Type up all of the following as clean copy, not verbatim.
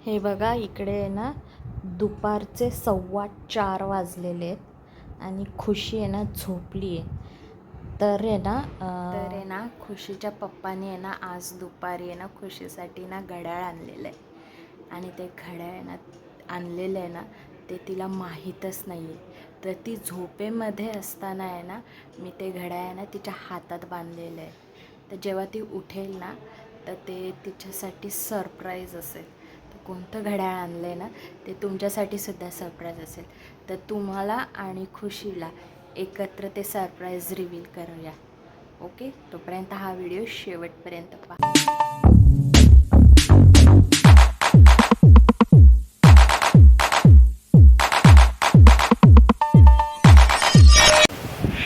हे बघा इकडे आहे ना, दुपारचे 4:15 वाजलेले आहेत आणि खुशी आहे ना झोपली आहे. तर आहे ना खुशीच्या पप्पाने आहे ना आज दुपारी आहे ना खुशीसाठी ना घड्याळ आणलेलं आहे आणि ते घड्याळ आहे ना आणलेलं आहे ना ते तिला माहीतच नाही आहे. तर ती झोपेमध्ये असताना आहे ना मी ते घड्याळ आहे ना तिच्या हातात बांधलेलं आहे. तर जेव्हा ती उठेल ना तर ते तिच्यासाठी सरप्राईज असेल. तर कोणतं घड्याळ आणलं आहे ना ते तुमच्यासाठी सुद्धा सरप्राईज असेल. तर तुम्हाला आणि खुशीला एकत्र ते सरप्राईज रिव्हील करूया. ओके, तोपर्यंत हा व्हिडिओ शेवटपर्यंत पहा.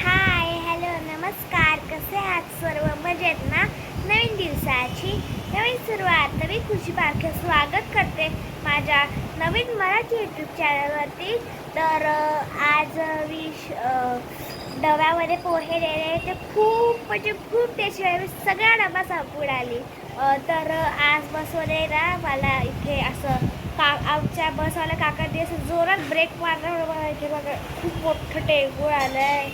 हाय, हॅलो, नमस्कार. कसे आहात सर्व? मजेत ना? नवीन दिवसाची नवीन सुरुवात नवीन खुशी पारखे स्वागत करते माझ्या नवीन मराठी यूट्यूब चॅनलवरती. तर आज मी डब्यामध्ये पोहे दिले. ते खूप खूप टेस्टी आहे. सगळा डबा संपून आली. तर आज बसमध्ये ना मला इथे असं आमच्या बसवाल्या काकांनी असं जोरात ब्रेक मारल्यामुळे इथे बघा खूप मोठं टेंगूळ आलं आहे.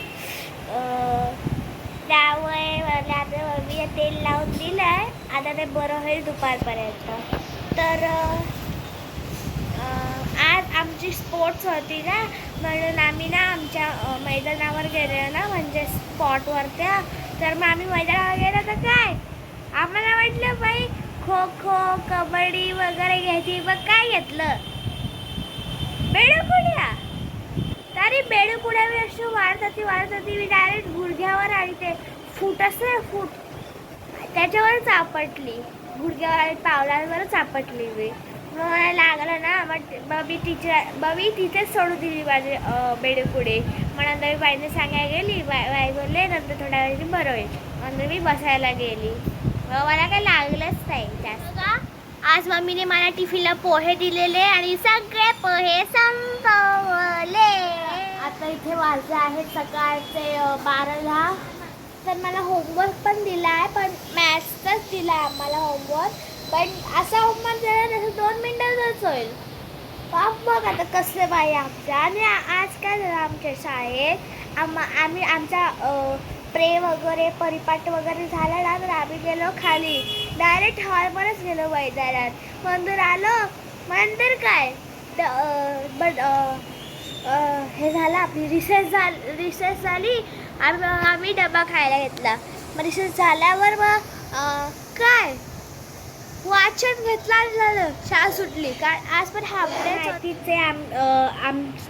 त्यामुळे मला आता मम्मीने तेल लावून दिलं आहे. आता ते बरं होईल दुपारपर्यंत. तर आज आमची स्पोर्ट्स होती ना, म्हणून आम्ही ना आमच्या मैदानावर गेलो ना, म्हणजे स्पॉटवर त्या. तर मग आम्ही मैदानावर गेलो तर काय आम्हाला वाटलं बाई खो खो कबड्डी वगैरे घ्यायची. मग काय घेतलं? बेडुकुड्या. तरी बेडुकुड्या मी अशी वाढत होती मी डायरेक्ट गुडघ्यावर आणि ते फूट असं फूट त्याच्यावरच आपटली. गुडघ्यावर आणि पावलांवरच आपटली मी. मग मला लागलं ना, मग मी तिथेच सोडून दिली माझे बेडुकुडे. मग नंतर मी बाईने सांगायला गेली. बाई बोलले नंतर थोड्या वेळाने बरं होईल. नंतर मी बसायला गेली. मला काही लागलंच नाही जास्त. आज मम्मीने मला टिफिनला पोहे दिलेले आणि सगळे पोहे संपवले. आता इथे वाजले आहेत सकाळचे 12:10. तर मला होमवर्क पण दिला आहे, पण मॅथ्सचाच दिला आहे आम्हाला होमवर्क. पण असा होमवर्क दिला तसं 2 मिनिटातच होईल. बघ आता कसले बाई आमच्या. आणि आज काय झालं आमच्या शाळेत, आम्ही आमचा प्रे वगैरे परिपाठ वगैरे झाला ना, तर आम्ही गेलो खाली डायरेक्ट हॉलवरच गेलो मैदानात. नंतर आलो. नंतर काय हे झालं आपली रिसेस झाली. आम्ही डबा खायला घेतला. मग रिसेस झाल्यावर मग काय वाचन घेतलं आणि झालं शाळा सुटली. कारण आज पण हाफ डे होती.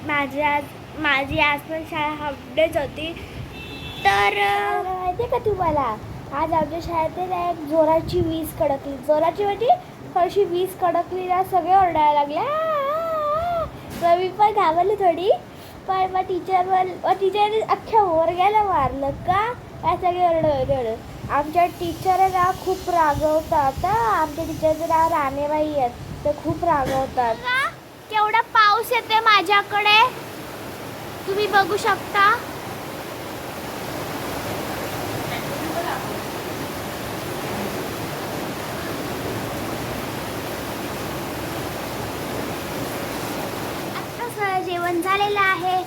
माझी आज पण शाळा हाफ डेच होती. तर माहिती का तुम्हाला, आज आमच्या शाळेत एक जोराची वीज कडकली. जोराची म्हणजे थोडीशी वीज कडकली ना, सगळे ओरडायला लागले. तर मी पण घाबरली थोडी. पण मग टीचरने अख्ख्या वर्गाला मारलं का काय सगळे ओरडत. आमच्या टीचर ना खूप रागवतात. आमच्या टीचरचं नाव राणेबाई आहेत. ते खूप रागवतात. केवढा पाऊस येते माझ्याकडे तुम्ही बघू शकता. आता जेवण झालेलं आहे.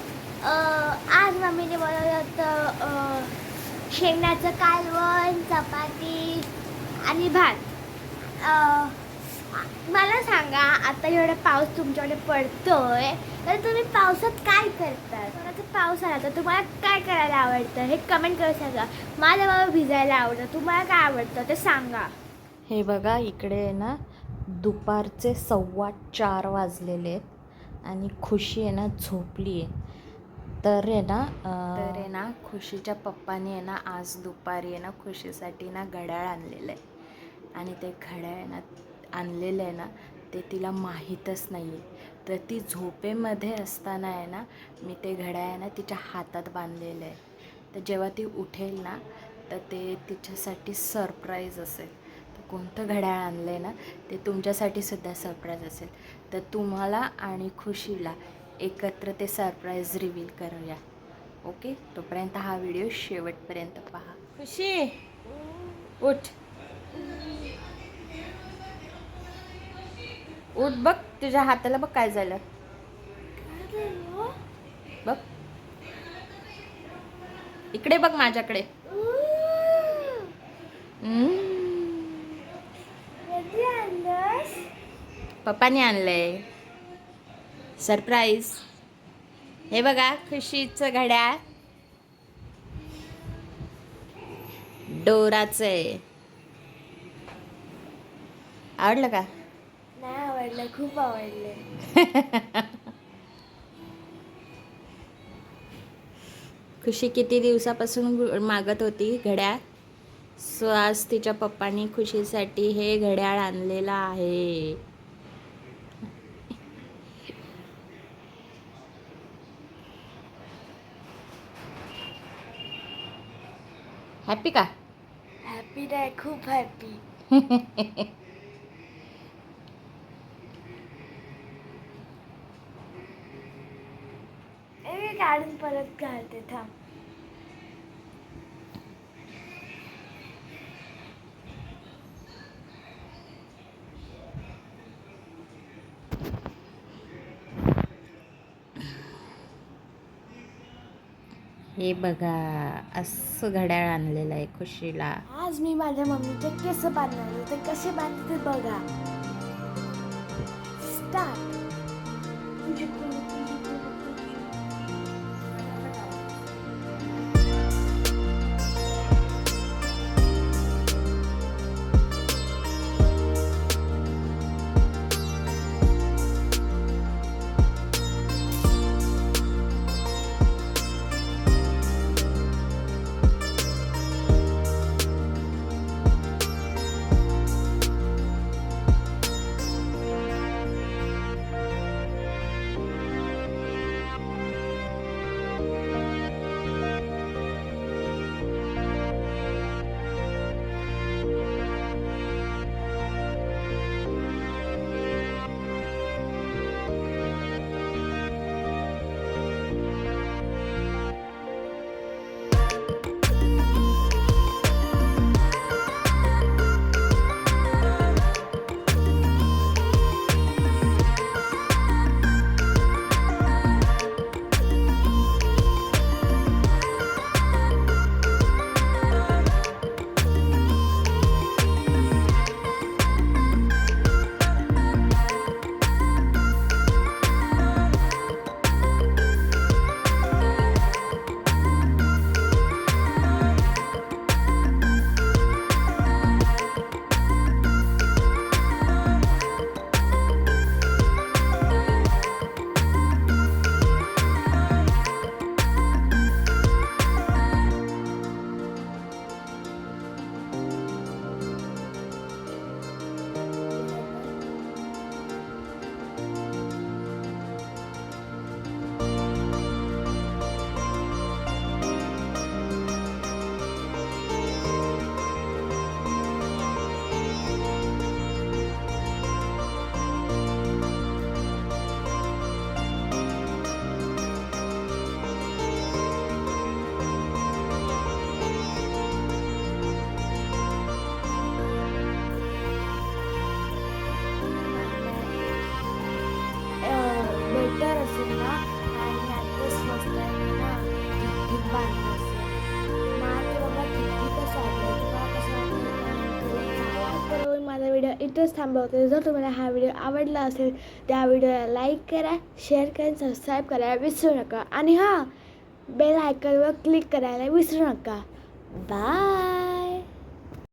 आज मम्मीने बनवलं होतं शेंगण्याचं कालवण, चपाती आणि भात. मला सांगा, आता एवढा पाऊस तुमच्याकडे पडतोय तर तुम्ही पावसात काय करता? कोणाचा पाऊस आला तर तुम्हाला काय करायला आवडतं हे कमेंट करून सांगा. मला बाबा भिजायला आवडतं. तुम्हाला काय आवडतं ते सांगा. हे बघा इकडे आहे ना, दुपारचे 4:15 वाजलेले आहेत आणि खुशी आहे ना झोपली आहे. तर आहे ना खुशीच्या पप्पाने आहे ना आज दुपारी आहे ना खुशीसाठी ना घड्याळ आणलेलं आहे आणि ते घड्याळ आहे ना आणलेलं आहे ना ते तिला माहीतच नाही आहे. तर ती झोपेमध्ये असताना आहे ना मी ते घड्याळ आहे ना तिच्या हातात बांधलेलं आहे. तर जेव्हा ती उठेल ना तर ते तिच्यासाठी सरप्राईज असेल. तर कोणतं घड्याळ आणलं आहे ना ते तुमच्यासाठी सुद्धा सरप्राईज असेल. तर तुम्हाला आणि खुशीला एकत्र ते सरप्राईज रिव्हील करूया. ओके, तोपर्यंत हा व्हिडिओ शेवटपर्यंत पहा. खुशी उठ. उठ बघ, तुझ्या हाताला बघ काय झालं. बघ इकडे बघ माझ्याकडे. कधी आणलंस? पप्पाने आणलंय सरप्राईज. हे बघा खुशीचं घड्याळ डोराचं आहे. आवडलं का? नाही आवडलं, खूप आवडलं. खुशी किती दिवसापासून मागत होती घड्याळ. सो आज तिच्या पप्पांनी खुशीसाठी हे घड्याळ आणलेलं आहे. हॅपी का? हॅपी नाही, खूप हॅपी. मी काढून परत घालते, थांब. हे बघा असं घड्याळ आणलेलं आहे खुशीला. आज मी माझ्या मम्मीचे केस बांधणार आहे. ते कसे बांधते बघा. स्टार्ट. बेटर असेल ना, आणि आता स्वस्त आहे ना, ठिकठिक बांधलं असेल. माझं बाबा ठिकठिकच वाटलं. तुम्हाला कसं वाटलं? तर माझा व्हिडिओ इथंच थांबवते. जर तुम्हाला हा व्हिडिओ आवडला असेल त्या व्हिडिओला लाईक करा, शेअर करा, सबस्क्राईब करायला विसरू नका. आणि हां, बेल आयकॉनवर क्लिक करायला विसरू नका. बाय.